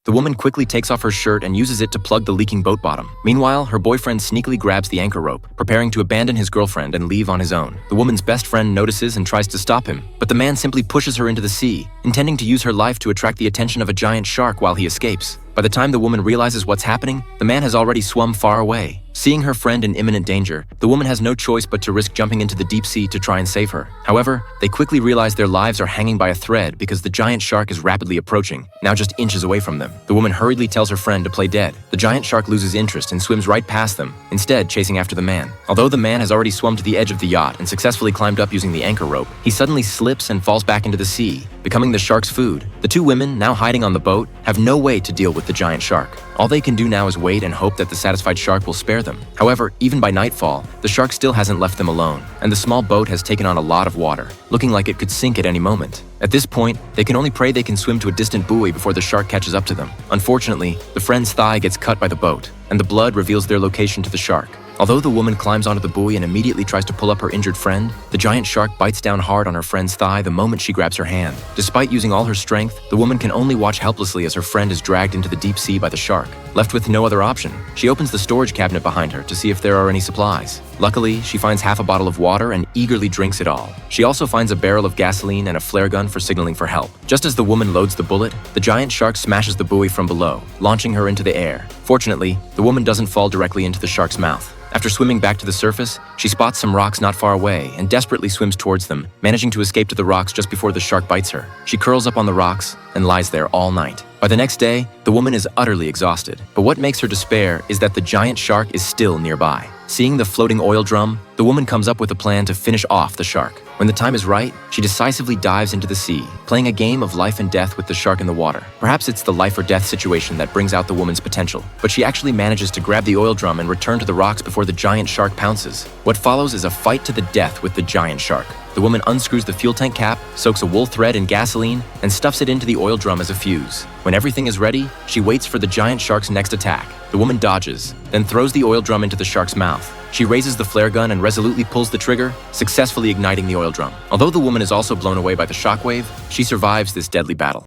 The woman quickly takes off her shirt and uses it to plug the leaking boat bottom. Meanwhile, her boyfriend sneakily grabs the anchor rope, preparing to abandon his girlfriend and leave on his own. The woman's best friend notices and tries to stop him, but the man simply pushes her into the sea, intending to use her life to attract the attention of a giant shark while he escapes. By the time the woman realizes what's happening, the man has already swum far away. Seeing her friend in imminent danger, the woman has no choice but to risk jumping into the deep sea to try and save her. However, they quickly realize their lives are hanging by a thread because the giant shark is rapidly approaching, now just inches away from them. The woman hurriedly tells her friend to play dead. The giant shark loses interest and swims right past them, instead chasing after the man. Although the man has already swum to the edge of the yacht and successfully climbed up using the anchor rope, he suddenly slips and falls back into the sea, becoming the shark's food. The two women, now hiding on the boat, have no way to deal with the giant shark. All they can do now is wait and hope that the satisfied shark will spare them. However, even by nightfall, the shark still hasn't left them alone, and the small boat has taken on a lot of water, looking like it could sink at any moment. At this point, they can only pray they can swim to a distant buoy before the shark catches up to them. Unfortunately, the friend's thigh gets cut by the boat, and the blood reveals their location to the shark. Although the woman climbs onto the buoy and immediately tries to pull up her injured friend, the giant shark bites down hard on her friend's thigh the moment she grabs her hand. Despite using all her strength, the woman can only watch helplessly as her friend is dragged into the deep sea by the shark. Left with no other option, she opens the storage cabinet behind her to see if there are any supplies. Luckily, she finds half a bottle of water and eagerly drinks it all. She also finds a barrel of gasoline and a flare gun for signaling for help. Just as the woman loads the bullet, the giant shark smashes the buoy from below, launching her into the air. Fortunately, the woman doesn't fall directly into the shark's mouth. After swimming back to the surface, she spots some rocks not far away and desperately swims towards them, managing to escape to the rocks just before the shark bites her. She curls up on the rocks and lies there all night. By the next day, the woman is utterly exhausted, but what makes her despair is that the giant shark is still nearby. Seeing the floating oil drum, the woman comes up with a plan to finish off the shark. When the time is right, she decisively dives into the sea, playing a game of life and death with the shark in the water. Perhaps it's the life or death situation that brings out the woman's potential, but she actually manages to grab the oil drum and return to the rocks before the giant shark pounces. What follows is a fight to the death with the giant shark. The woman unscrews the fuel tank cap, soaks a wool thread in gasoline, and stuffs it into the oil drum as a fuse. When everything is ready, she waits for the giant shark's next attack. The woman dodges, then throws the oil drum into the shark's mouth. She raises the flare gun and resolutely pulls the trigger, successfully igniting the oil drum. Although the woman is also blown away by the shockwave, she survives this deadly battle.